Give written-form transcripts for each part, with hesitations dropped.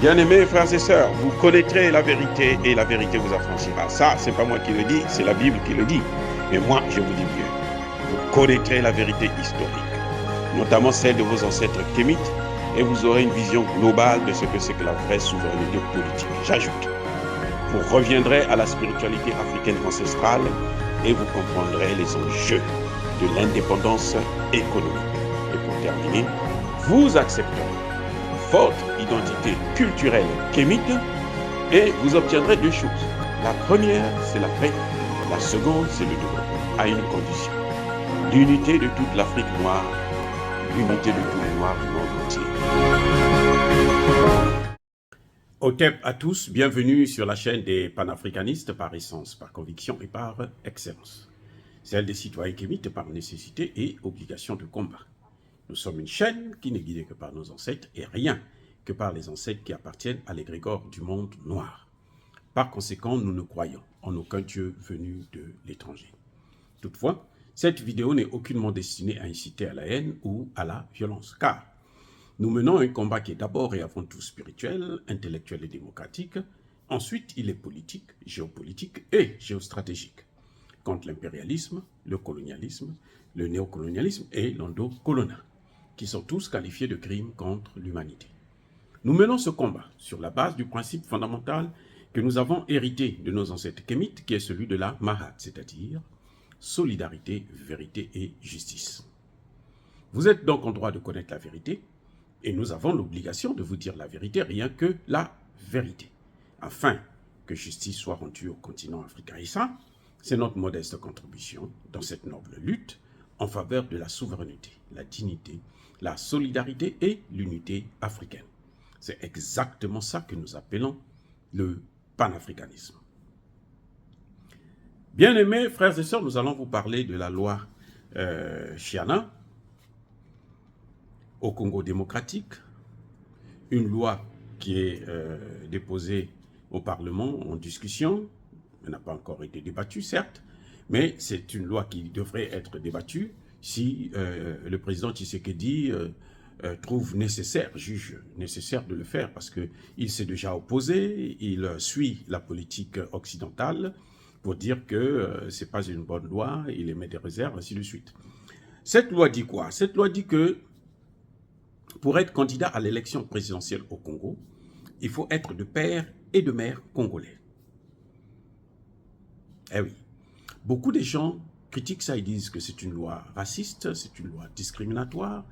Bien-aimés frères et sœurs, vous connaîtrez la vérité et la vérité vous affranchira. Ça, c'est pas moi qui le dis, c'est la Bible qui le dit. Mais moi, je vous dis bien, vous connaîtrez la vérité historique, notamment celle de vos ancêtres kémites, et vous aurez une vision globale de ce que c'est que la vraie souveraineté politique. J'ajoute, vous reviendrez à la spiritualité africaine ancestrale et vous comprendrez les enjeux de l'indépendance économique. Et pour terminer, vous accepterez votre identité culturelle kémite et vous obtiendrez deux choses. La première, c'est la paix. La seconde, c'est le développement, à une condition. L'unité de toute l'Afrique noire, l'unité de tous les Noirs du monde entier. Otep à tous, bienvenue sur la chaîne des panafricanistes par essence, par conviction et par excellence. Celle des citoyens kémites par nécessité et obligation de combat. Nous sommes une chaîne qui n'est guidée que par nos ancêtres et rien que par les ancêtres qui appartiennent à l'égrégore du monde noir. Par conséquent, nous ne croyons en aucun Dieu venu de l'étranger. Toutefois, cette vidéo n'est aucunement destinée à inciter à la haine ou à la violence, car nous menons un combat qui est d'abord et avant tout spirituel, intellectuel et démocratique. Ensuite, il est politique, géopolitique et géostratégique, contre l'impérialisme, le colonialisme, le néocolonialisme et l'endocoloniat, qui sont tous qualifiés de crimes contre l'humanité. Nous menons ce combat sur la base du principe fondamental que nous avons hérité de nos ancêtres kémites, qui est celui de la Mahat, c'est-à-dire solidarité, vérité et justice. Vous êtes donc en droit de connaître la vérité, et nous avons l'obligation de vous dire la vérité, rien que la vérité, afin que justice soit rendue au continent africain. Et ça, c'est notre modeste contribution dans cette noble lutte en faveur de la souveraineté, la dignité, la solidarité et l'unité africaine. C'est exactement ça que nous appelons le panafricanisme. Bien-aimés frères et sœurs, nous allons vous parler de la loi Chiana au Congo démocratique, une loi qui est déposée au Parlement en discussion. Elle n'a pas encore été débattue, certes, mais c'est une loi qui devrait être débattue si le président Tshisekedi trouve nécessaire, juge nécessaire de le faire, parce qu'il s'est déjà opposé, il suit la politique occidentale pour dire que ce n'est pas une bonne loi, il émet des réserves, ainsi de suite. Cette loi dit quoi? Cette loi dit que pour être candidat à l'élection présidentielle au Congo, il faut être de père et de mère congolais. Eh oui, beaucoup de gens critiquent ça, ils disent que c'est une loi raciste, c'est une loi discriminatoire.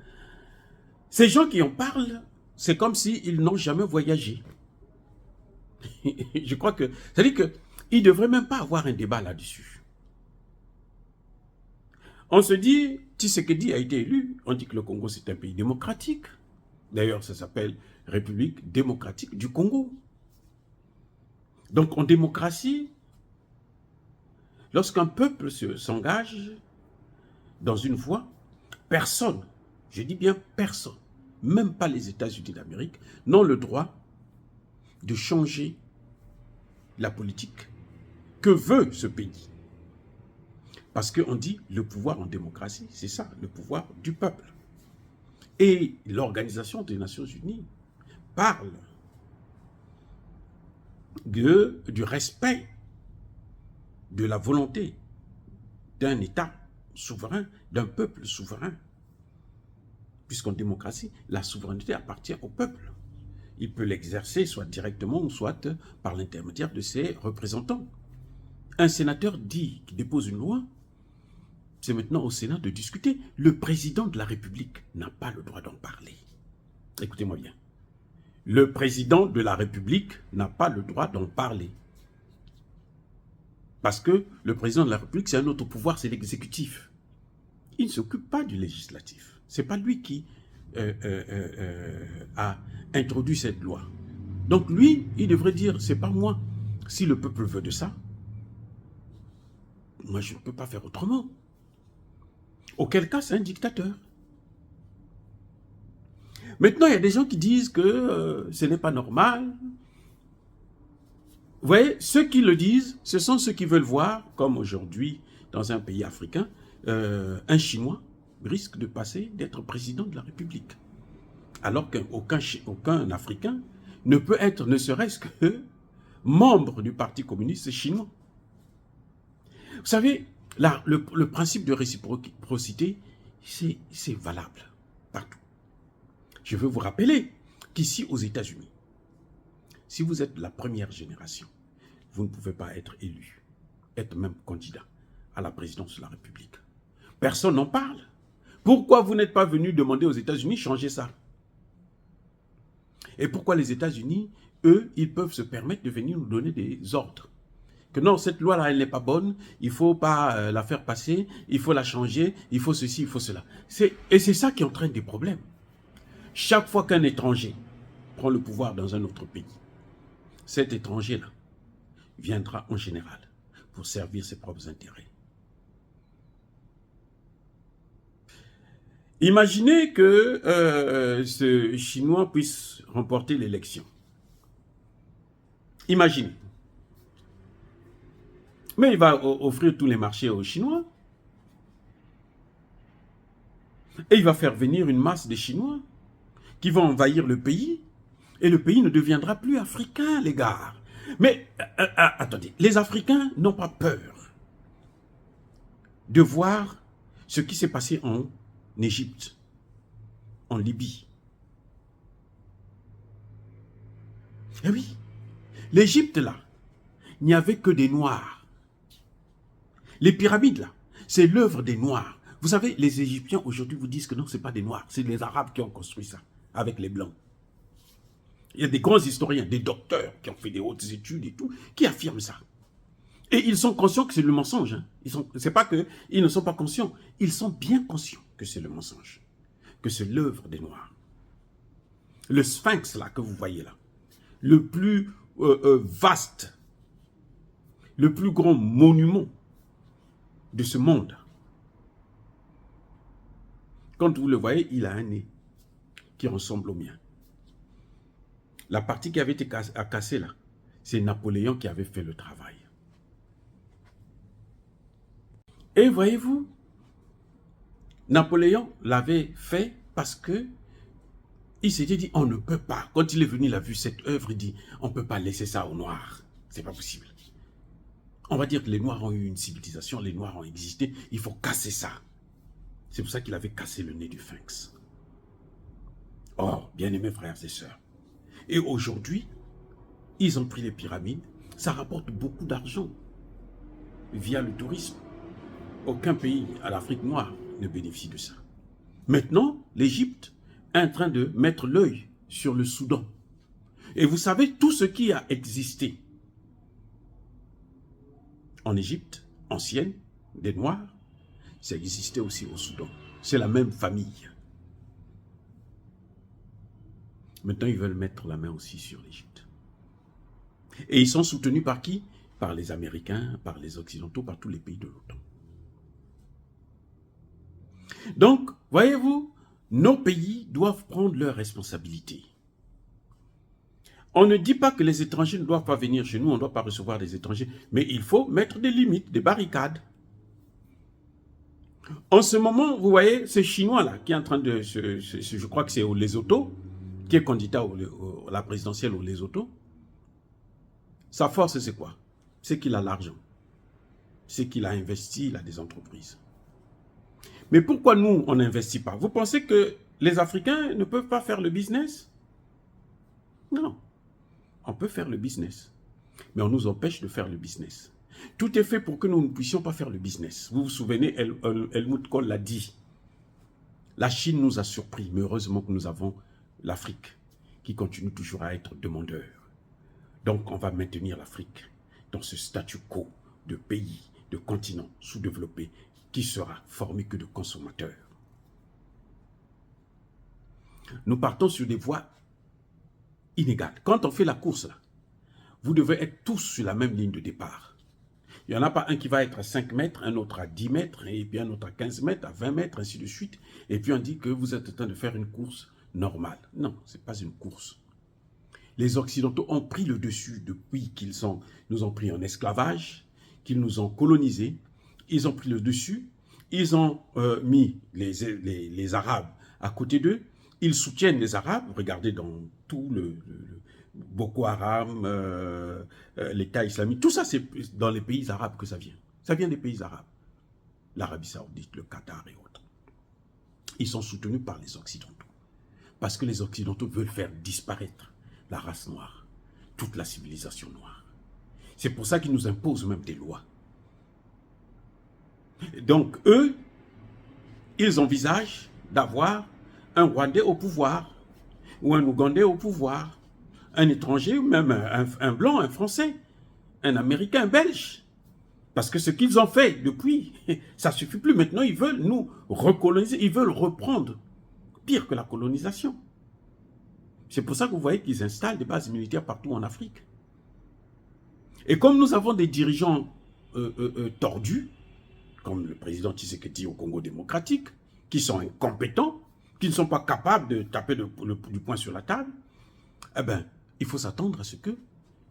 Ces gens qui en parlent, c'est comme s'ils n'ont jamais voyagé. Je crois que, c'est-à-dire qu'ils ne devraient même pas avoir un débat là-dessus. On se dit, Tshisekedi a été élu, on dit que le Congo c'est un pays démocratique. D'ailleurs, ça s'appelle République démocratique du Congo. Donc en démocratie, lorsqu'un peuple s'engage dans une voie, personne, je dis bien personne, même pas les États-Unis d'Amérique, n'ont le droit de changer la politique que veut ce pays. Parce qu'on dit le pouvoir en démocratie, c'est ça, le pouvoir du peuple. Et l'Organisation des Nations Unies parle du respect de la volonté d'un État souverain, d'un peuple souverain. Puisqu'en démocratie, la souveraineté appartient au peuple. Il peut l'exercer soit directement ou soit par l'intermédiaire de ses représentants. Un sénateur dit qu'il dépose une loi, c'est maintenant au Sénat de discuter. Le président de la République n'a pas le droit d'en parler. Écoutez-moi bien. Le président de la République n'a pas le droit d'en parler. Parce que le président de la République, c'est un autre pouvoir, c'est l'exécutif. Il ne s'occupe pas du législatif. Ce n'est pas lui qui a introduit cette loi. Donc lui, il devrait dire, c'est pas moi. Si le peuple veut de ça, moi je ne peux pas faire autrement. Auquel cas, c'est un dictateur. Maintenant, il y a des gens qui disent que ce n'est pas normal. Vous voyez, ceux qui le disent, ce sont ceux qui veulent voir, comme aujourd'hui, dans un pays africain, un Chinois risque de passer d'être président de la République. Alors qu'aucun Africain ne peut être ne serait-ce que membre du Parti communiste chinois. Vous savez, là, le principe de réciprocité, c'est valable partout. Je veux vous rappeler qu'ici, aux États-Unis, si vous êtes la première génération, vous ne pouvez pas être élu, être même candidat à la présidence de la République. Personne n'en parle. Pourquoi vous n'êtes pas venu demander aux États-Unis de changer ça? Et pourquoi les États-Unis, eux, ils peuvent se permettre de venir nous donner des ordres? Que non, cette loi-là, elle n'est pas bonne, il ne faut pas la faire passer, il faut la changer, il faut ceci, il faut cela. Et c'est ça qui entraîne des problèmes. Chaque fois qu'un étranger prend le pouvoir dans un autre pays, cet étranger-là viendra en général pour servir ses propres intérêts. Imaginez que ce Chinois puisse remporter l'élection. Imaginez. Mais il va offrir tous les marchés aux Chinois. Et il va faire venir une masse de Chinois qui vont envahir le pays. Et le pays ne deviendra plus africain, les gars. Mais, attendez, les Africains n'ont pas peur de voir ce qui s'est passé en Égypte, en Libye. Eh oui, l'Égypte, là, il n'y avait que des Noirs. Les pyramides, là, c'est l'œuvre des Noirs. Vous savez, les Égyptiens, aujourd'hui, vous disent que non, ce n'est pas des Noirs. C'est les Arabes qui ont construit ça, avec les Blancs. Il y a des grands historiens, des docteurs qui ont fait des hautes études et tout, qui affirment ça. Et ils sont conscients que c'est le mensonge. Hein. C'est pas qu'ils ne sont pas conscients. Ils sont bien conscients que c'est le mensonge. Que c'est l'œuvre des Noirs. Le Sphinx, là, que vous voyez là, le plus vaste, le plus grand monument de ce monde. Quand vous le voyez, il a un nez qui ressemble au mien. La partie qui avait été cassée là, c'est Napoléon qui avait fait le travail. Et voyez-vous, Napoléon l'avait fait parce que il s'était dit, on ne peut pas. Quand il est venu, il a vu cette œuvre, il dit, on ne peut pas laisser ça aux Noirs. C'est pas possible. On va dire que les Noirs ont eu une civilisation, les Noirs ont existé, il faut casser ça. C'est pour ça qu'il avait cassé le nez du Sphinx. Or, bien-aimés frères et sœurs, et aujourd'hui, ils ont pris les pyramides, ça rapporte beaucoup d'argent via le tourisme. Aucun pays à l'Afrique noire ne bénéficie de ça. Maintenant, l'Égypte est en train de mettre l'œil sur le Soudan. Et vous savez, tout ce qui a existé en Égypte, ancienne, des Noirs, ça existait aussi au Soudan. C'est la même famille. Maintenant, ils veulent mettre la main aussi sur l'Égypte. Et ils sont soutenus par qui? Par les Américains, par les Occidentaux, par tous les pays de l'OTAN. Donc, voyez-vous, nos pays doivent prendre leurs responsabilités. On ne dit pas que les étrangers ne doivent pas venir chez nous, on ne doit pas recevoir des étrangers, mais il faut mettre des limites, des barricades. En ce moment, vous voyez, ce Chinois-là, qui est en train de, je crois que c'est au Lesotho, qui est candidat à la présidentielle au Lesotho, sa force, c'est quoi? C'est qu'il a l'argent. C'est qu'il a investi, il a des entreprises. Mais pourquoi nous, on n'investit pas? Vous pensez que les Africains ne peuvent pas faire le business? Non. On peut faire le business. Mais on nous empêche de faire le business. Tout est fait pour que nous ne puissions pas faire le business. Vous vous souvenez, Helmut Kohl l'a dit. La Chine nous a surpris, mais heureusement que nous avons l'Afrique qui continue toujours à être demandeur. Donc on va maintenir l'Afrique dans ce statu quo de pays, de continent sous-développé qui sera formé que de consommateurs. Nous partons sur des voies inégales. Quand on fait la course, là, vous devez être tous sur la même ligne de départ. Il n'y en a pas un qui va être à 5 mètres, un autre à 10 mètres, et puis un autre à 15 mètres, à 20 mètres, ainsi de suite. Et puis on dit que vous êtes en train de faire une course normale. Non, ce n'est pas une course. Les Occidentaux ont pris le dessus depuis qu'ils nous ont pris en esclavage, qu'ils nous ont colonisés. Ils ont pris le dessus, ils ont mis les Arabes à côté d'eux. Ils soutiennent les Arabes. Regardez dans tout Boko Haram, l'État islamique, tout ça, c'est dans les pays arabes que ça vient. Ça vient des pays arabes. L'Arabie Saoudite, le Qatar et autres. Ils sont soutenus par les Occidentaux. Parce que les Occidentaux veulent faire disparaître la race noire, toute la civilisation noire. C'est pour ça qu'ils nous imposent même des lois. Donc, eux, ils envisagent d'avoir un Rwandais au pouvoir, ou un Ougandais au pouvoir, un étranger, ou même un Blanc, un Français, un Américain, un Belge. Parce que ce qu'ils ont fait depuis, ça ne suffit plus. Maintenant, ils veulent nous recoloniser, ils veulent reprendre, pire que la colonisation. C'est pour ça que vous voyez qu'ils installent des bases militaires partout en Afrique. Et comme nous avons des dirigeants tordus, comme le président Tshisekedi au Congo démocratique, qui sont incompétents, qui ne sont pas capables de taper du poing sur la table, eh bien, il faut s'attendre à ce que,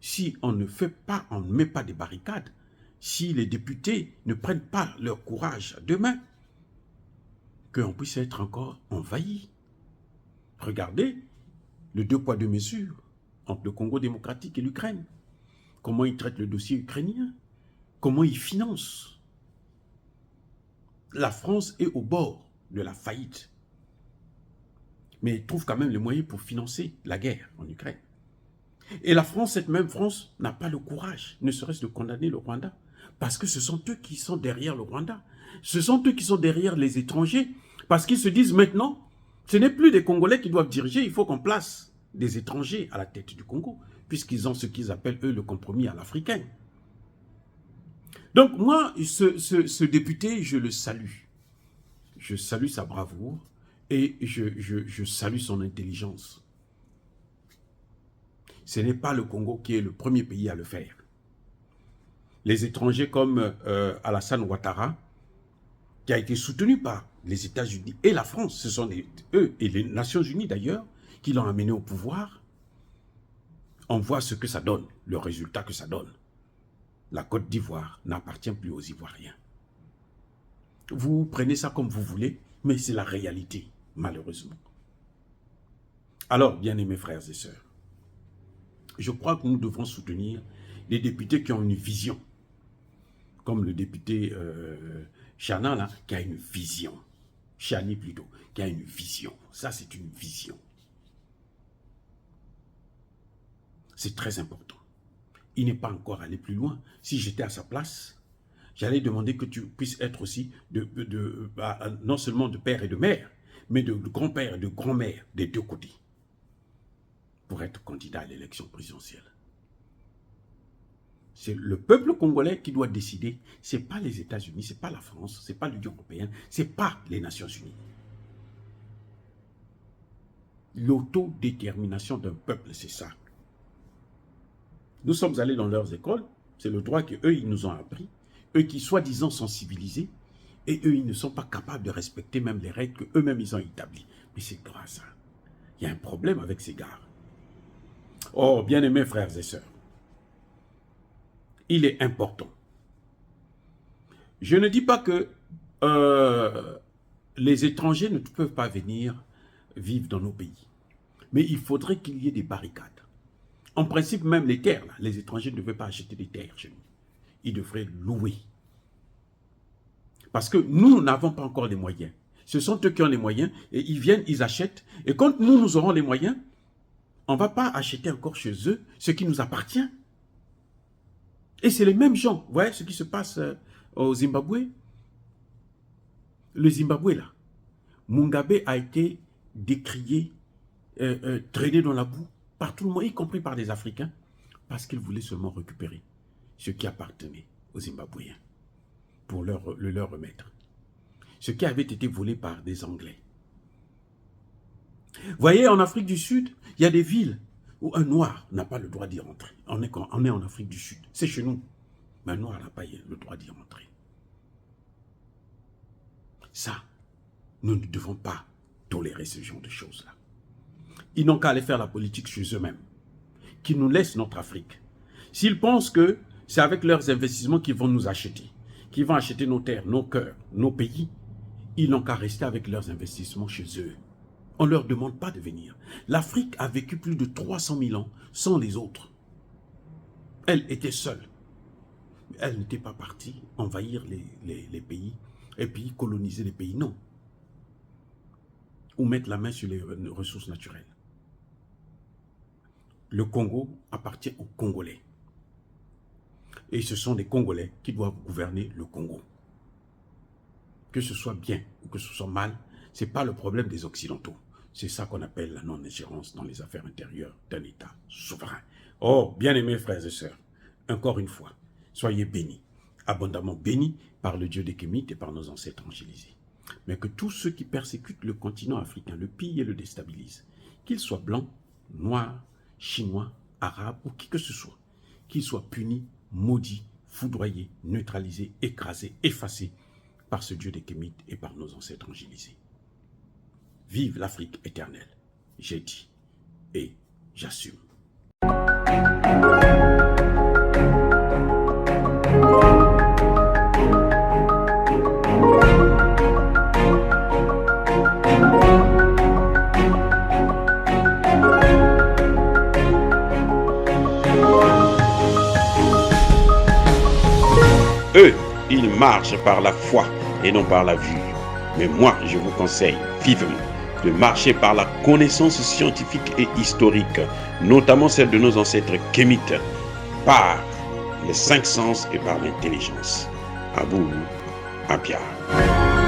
si on ne fait pas, on ne met pas des barricades, si les députés ne prennent pas leur courage à deux mains, qu'on puisse être encore envahi. Regardez le 2 poids 2 mesures entre le Congo démocratique et l'Ukraine. Comment ils traitent le dossier ukrainien, comment ils financent. La France est au bord de la faillite. Mais ils trouvent quand même les moyens pour financer la guerre en Ukraine. Et la France, cette même France, n'a pas le courage, ne serait-ce de condamner le Rwanda. Parce que ce sont eux qui sont derrière le Rwanda. Ce sont eux qui sont derrière les étrangers. Parce qu'ils se disent maintenant, ce n'est plus des Congolais qui doivent diriger, il faut qu'on place des étrangers à la tête du Congo. Puisqu'ils ont ce qu'ils appellent, eux, le compromis à l'africain. Donc moi, ce député, je le salue. Je salue sa bravoure et je salue son intelligence. Ce n'est pas le Congo qui est le premier pays à le faire. Les étrangers comme Alassane Ouattara, qui a été soutenu par les États-Unis et la France, ce sont eux et les Nations Unies d'ailleurs, qui l'ont amené au pouvoir. On voit ce que ça donne, le résultat que ça donne. La Côte d'Ivoire n'appartient plus aux Ivoiriens. Vous prenez ça comme vous voulez, mais c'est la réalité, malheureusement. Alors, bien-aimés frères et sœurs, je crois que nous devons soutenir les députés qui ont une vision, comme le député Chana, là, qui a une vision. Chani plutôt, qui a une vision. Ça, c'est une vision. C'est très important. Il n'est pas encore allé plus loin. Si j'étais à sa place, j'allais demander que tu puisses être aussi non seulement de père et de mère, mais de grand-père et de grand-mère des deux côtés, pour être candidat à l'élection présidentielle. C'est le peuple congolais qui doit décider. Ce n'est pas les États-Unis, ce n'est pas la France, ce n'est pas l'Union européenne, ce n'est pas les Nations Unies. L'autodétermination d'un peuple, c'est ça. Nous sommes allés dans leurs écoles, c'est le droit qu'eux, ils nous ont appris, eux qui soi-disant sont civilisés, et eux, ils ne sont pas capables de respecter même les règles qu'eux-mêmes, ils ont établies. Mais c'est grâce à ça. Il y a un problème avec ces gars. Oh, bien-aimés frères et sœurs, il est important. Je ne dis pas que les étrangers ne peuvent pas venir vivre dans nos pays. Mais il faudrait qu'il y ait des barricades. En principe, même les terres, là, les étrangers ne devaient pas acheter des terres chez nous. Ils devraient louer. Parce que nous n'avons pas encore les moyens. Ce sont eux qui ont les moyens et ils viennent, ils achètent. Et quand nous aurons les moyens, on ne va pas acheter encore chez eux ce qui nous appartient. Et c'est les mêmes gens. Vous voyez ce qui se passe au Zimbabwe? Le Zimbabwe, là, Mugabe a été décrié, traîné dans la boue, par tout le monde, y compris par des Africains, parce qu'ils voulaient seulement récupérer ce qui appartenait aux Zimbabwéens, pour le leur remettre. Ce qui avait été volé par des Anglais. Vous voyez, en Afrique du Sud, il y a des villes où un noir n'a pas le droit d'y rentrer. On est en Afrique du Sud, c'est chez nous. Mais un noir n'a pas le droit d'y rentrer. Ça, nous ne devons pas tolérer ce genre de choses-là. Ils n'ont qu'à aller faire la politique chez eux-mêmes. Qu'ils nous laissent notre Afrique. S'ils pensent que c'est avec leurs investissements qu'ils vont nous acheter, qu'ils vont acheter nos terres, nos cœurs, nos pays, ils n'ont qu'à rester avec leurs investissements chez eux. On ne leur demande pas de venir. L'Afrique a vécu plus de 300 000 ans sans les autres. Elle était seule. Elle n'était pas partie envahir les pays et puis coloniser les pays, non. Ou mettre la main sur les ressources naturelles. Le Congo appartient aux Congolais. Et ce sont les Congolais qui doivent gouverner le Congo. Que ce soit bien ou que ce soit mal, ce n'est pas le problème des Occidentaux. C'est ça qu'on appelle la non-ingérence dans les affaires intérieures d'un État souverain. Oh, bien-aimés frères et sœurs, encore une fois, soyez bénis, abondamment bénis par le Dieu des Kémites et par nos ancêtres angélisés. Mais que tous ceux qui persécutent le continent africain le pillent et le déstabilisent, qu'ils soient blancs, noirs, chinois, arabes ou qui que ce soit, qu'ils soient punis, maudits, foudroyés, neutralisés, écrasés, effacés par ce Dieu des Kémites et par nos ancêtres angélisés. Vive l'Afrique éternelle, j'ai dit et j'assume. Eux, ils marchent par la foi et non par la vue. Mais moi, je vous conseille vivement de marcher par la connaissance scientifique et historique, notamment celle de nos ancêtres kémites, par les 5 sens et par l'intelligence. À vous, à Pierre.